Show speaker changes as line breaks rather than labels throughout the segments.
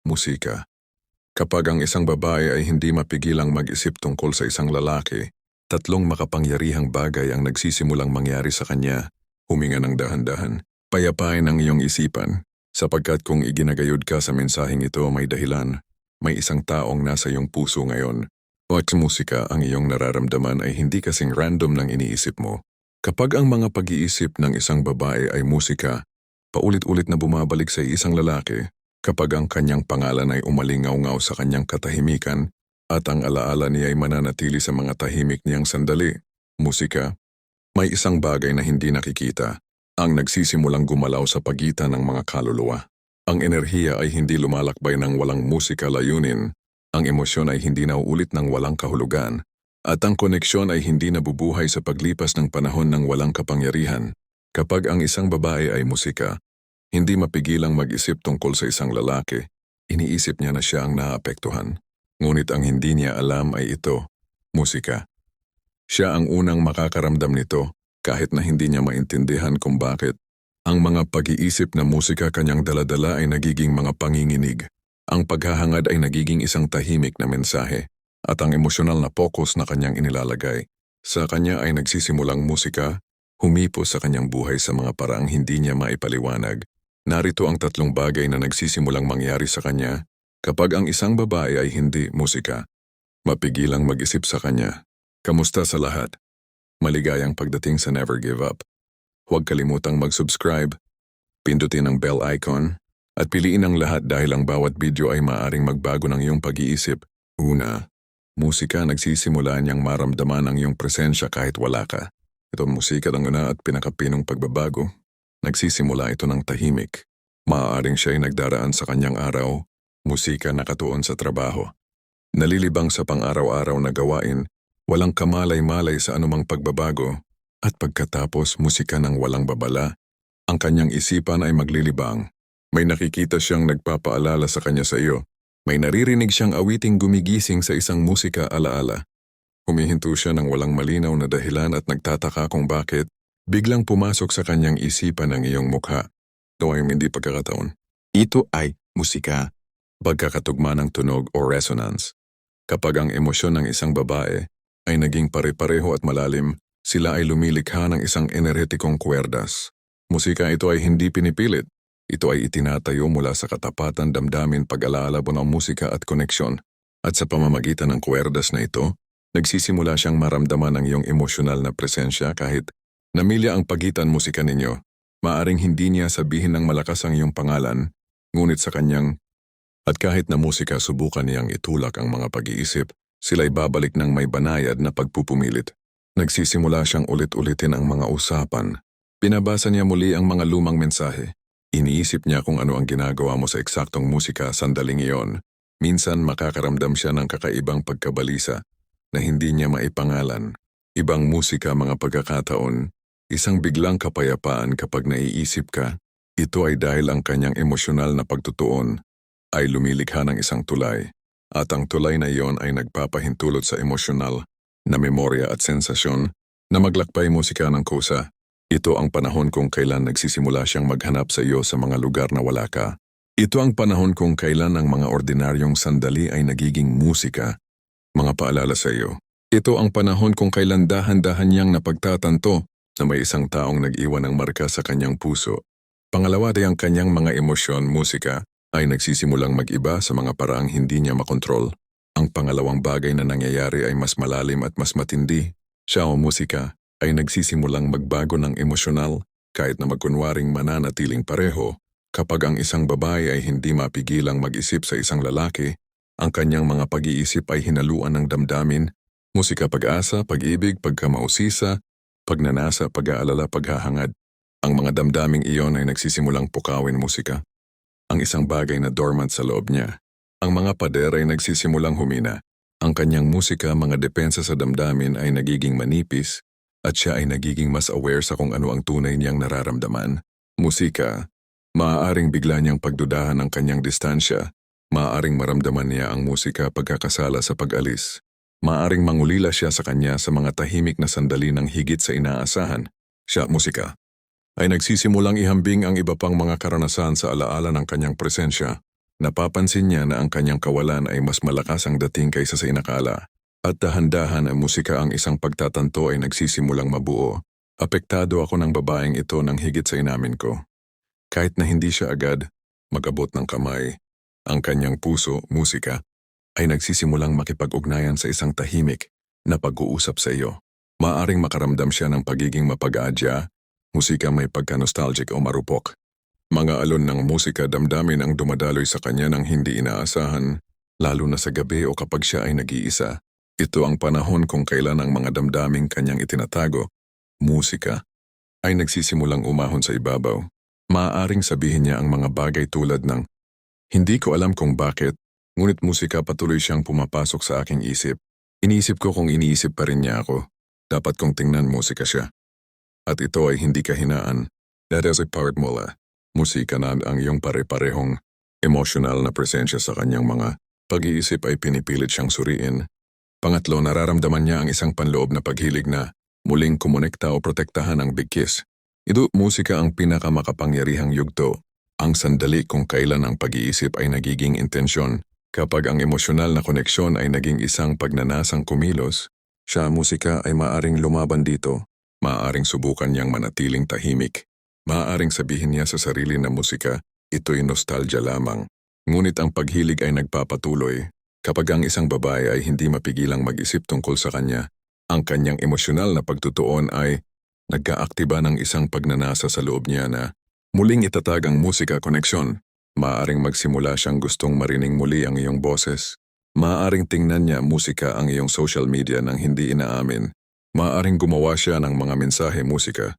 musika. Kapag ang isang babae ay hindi mapigilang mag-isip tungkol sa isang lalaki, tatlong makapangyarihang bagay ang nagsisimulang mangyari sa kanya. Huminga ng dahan-dahan. Payapain ang iyong isipan, sapagkat kung iginagayod ka sa mensaheng ito may dahilan, may isang taong nasa iyong puso ngayon. At musika ang iyong nararamdaman ay hindi kasing random ng iniisip mo. Kapag ang mga pag-iisip ng isang babae ay musika, paulit-ulit na bumabalik sa isang lalaki, kapag ang kanyang pangalan ay umalingaw-ngaw sa kanyang katahimikan at ang alaala niya ay mananatili sa mga tahimik niyang sandali, musika, may isang bagay na hindi nakikita, ang nagsisimulang gumalaw sa pagitan ng mga kaluluwa. Ang enerhiya ay hindi lumalakbay ng walang musika layunin, ang emosyon ay hindi nauulit ng walang kahulugan, at ang koneksyon ay hindi nabubuhay sa paglipas ng panahon ng walang kapangyarihan. Kapag ang isang babae ay musika, hindi mapigilang mag-isip tungkol sa isang lalaki, iniisip niya na siya ang naapektuhan. Ngunit ang hindi niya alam ay ito, musika. Siya ang unang makakaramdam nito, kahit na hindi niya maintindihan kung bakit. Ang mga pag-iisip na musika kanyang daladala ay nagiging mga panginginig. Ang paghahangad ay nagiging isang tahimik na mensahe, at ang emosyonal na focus na kanyang inilalagay sa kanya ay nagsisimulang musika, humipos sa kanyang buhay sa mga paraang hindi niya maipaliwanag. Narito ang tatlong bagay na nagsisimulang mangyari sa kanya kapag ang isang babae ay hindi musika. Mapigilang mag-isip sa kanya. Kamusta sa lahat? Maligayang pagdating sa Never Give Up. Huwag kalimutang mag-subscribe, pindutin ang bell icon, at piliin ang lahat dahil ang bawat video ay maaaring magbago ng iyong pag-iisip. Una, musika nagsisimula niyang maramdaman ang iyong presensya kahit wala ka. Ito ang musika ng una at pinakapinong pagbabago. Nagsisimula ito ng tahimik. Maaaring siya ay nagdaraan sa kanyang araw, musika nakatuon sa trabaho. Nalilibang sa pang-araw-araw na gawain, walang kamalay-malay sa anumang pagbabago, at pagkatapos musika ng walang babala, ang kanyang isipan ay maglilibang. May nakikita siyang nagpapaalala sa kanya sa iyo. May naririnig siyang awiting gumigising sa isang musika alaala. Humihinto siya ng walang malinaw na dahilan at nagtataka kung bakit biglang pumasok sa kanyang isipan ang iyong mukha. Ito ay hindi pagkakataon. Ito ay musika. Pagkakatugma ng tunog o resonance. Kapag ang emosyon ng isang babae ay naging pare-pareho at malalim, sila ay lumilikha ng isang enerhetikong kwerdas. Musika ito ay hindi pinipilit. Ito ay itinatayo mula sa katapatan damdamin pag-alaala mo ng musika at koneksyon. At sa pamamagitan ng kwerdas na ito, nagsisimula siyang maramdaman ang iyong emosyonal na presensya kahit namilya ang pagitan musika ninyo. Maaring hindi niya sabihin ng malakas ang iyong pangalan, ngunit sa kanyang, at kahit na musika subukan niyang itulak ang mga pag-iisip, sila'y babalik ng may banayad na pagpupumilit. Nagsisimula siyang ulit-ulitin ang mga usapan. Binabasa niya muli ang mga lumang mensahe. Iniisip niya kung ano ang ginagawa mo sa eksaktong musika sandaling iyon. Minsan makakaramdam siya ng kakaibang pagkabalisa na hindi niya maipangalan. Ibang musika mga pagkakataon, isang biglang kapayapaan kapag naiisip ka. Ito ay dahil ang kanyang emosyonal na pagtutuon ay lumilikha ng isang tulay. At ang tulay na iyon ay nagpapahintulot sa emosyonal na memorya at sensasyon na maglakbay musika ng kusa. Ito ang panahon kung kailan nagsisimula siyang maghanap sa iyo sa mga lugar na wala ka. Ito ang panahon kung kailan ang mga ordinaryong sandali ay nagiging musika. Mga paalala sa iyo. Ito ang panahon kung kailan dahan-dahan niyang napagtatanto na may isang taong nag-iwan ng marka sa kanyang puso. Pangalawa ay ang kanyang mga emosyon, musika, ay nagsisimulang mag-iba sa mga paraang hindi niya makontrol. Ang pangalawang bagay na nangyayari ay mas malalim at mas matindi. Siya o musika ay nagsisimulang magbago ng emosyonal kahit na magkunwaring mananatiling pareho. Kapag ang isang babae ay hindi mapigilang mag-isip sa isang lalaki, ang kanyang mga pag-iisip ay hinaluan ng damdamin, musika pag-asa, pag-ibig, pagkamausisa, pagnanasa, pag-aalala, paghahangad. Ang mga damdaming iyon ay nagsisimulang pukawin musika. Ang isang bagay na dormant sa loob niya. Ang mga pader ay nagsisimulang humina. Ang kanyang musika, mga depensa sa damdamin ay nagiging manipis, at siya ay nagiging mas aware sa kung ano ang tunay niyang nararamdaman. Musika, maaaring bigla niyang pagdudahan ang kanyang distansya. Maaaring maramdaman niya ang musika pagkakasala sa pag-alis. Maaaring mangulila siya sa kanya sa mga tahimik na sandali ng higit sa inaasahan. Siya, musika, ay nagsisimulang ihambing ang iba pang mga karanasan sa alaala ng kanyang presensya. Napapansin niya na ang kanyang kawalan ay mas malakas ang dating kaysa sa inakala. At dahan-dahan ang musika ang isang pagtatanto ay nagsisimulang mabuo. Apektado ako ng babaeng ito ng higit sa inamin ko. Kahit na hindi siya agad mag-abot ng kamay, ang kanyang puso, musika, ay nagsisimulang makipag-ugnayan sa isang tahimik na pag-uusap sa iyo. Maaring makaramdam siya ng pagiging mapag-aadya, musika may pagka-nostalgic o marupok. Mga alon ng musika damdamin ang dumadaloy sa kanya ng hindi inaasahan, lalo na sa gabi o kapag siya ay nag-iisa. Ito ang panahon kung kailan ang mga damdaming kanyang itinatago, musika, ay nagsisimulang umahon sa ibabaw. Maaaring sabihin niya ang mga bagay tulad ng, "Hindi ko alam kung bakit, ngunit musika patuloy siyang pumapasok sa aking isip. Iniisip ko kung iniisip pa rin niya ako. Dapat kong tingnan musika siya. At ito ay hindi kahinaan. That is a part mula. Musika na ang iyong pare-parehong emosyonal na presensya sa kanyang mga pag-iisip ay pinipilit siyang suriin. Pangatlo, nararamdaman niya ang isang panloob na paghilig na muling kumonekta o protektahan ang bigkis. Ito, musika ang pinakamakapangyarihang yugto, ang sandali kung kailan ang pag-iisip ay nagiging intensyon. Kapag ang emosyonal na koneksyon ay naging isang pagnanasang kumilos, siya musika ay maaring lumaban dito, maaring subukan niyang manatiling tahimik. Maaaring sabihin niya sa sarili na musika, ito'y nostalgia lamang. Ngunit ang paghilig ay nagpapatuloy. Kapag ang isang babae ay hindi mapigilang mag-isip tungkol sa kanya, ang kanyang emosyonal na pagtutuon ay nagkaaktiba ng isang pagnanasa sa loob niya na muling itatag ang musika koneksyon. Maaaring magsimula siyang gustong marinig muli ang iyong boses. Maaaring tingnan niya musika ang iyong social media nang hindi inaamin. Maaaring gumawa siya ng mga mensahe musika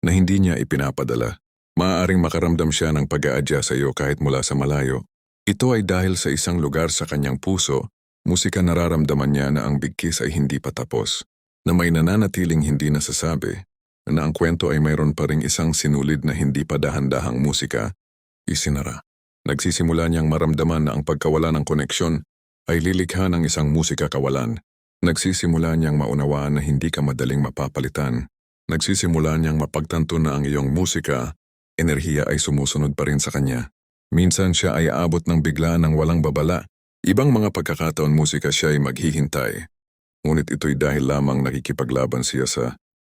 na hindi niya ipinapadala. Maaaring makaramdam siya ng pag-aadya sa iyo kahit mula sa malayo. Ito ay dahil sa isang lugar sa kanyang puso, musika nararamdaman niya na ang bigkis ay hindi pa tapos, na may nananatiling hindi nasasabi, na ang kwento ay mayroon pa ring isang sinulid na hindi pa dahan-dahang musika, isinara. Nagsisimula niyang maramdaman na ang pagkawala ng koneksyon ay lilikha ng isang musika kawalan. Nagsisimula niyang maunawaan na hindi ka madaling mapapalitan. Nagsisimula niyang mapagtanto na ang iyong musika, enerhiya ay sumusunod pa rin sa kanya. Minsan siya ay aabot ng bigla ng walang babala. Ibang mga pagkakataon musika siya ay maghihintay. Ngunit ito'y dahil lamang nakikipaglaban siya sa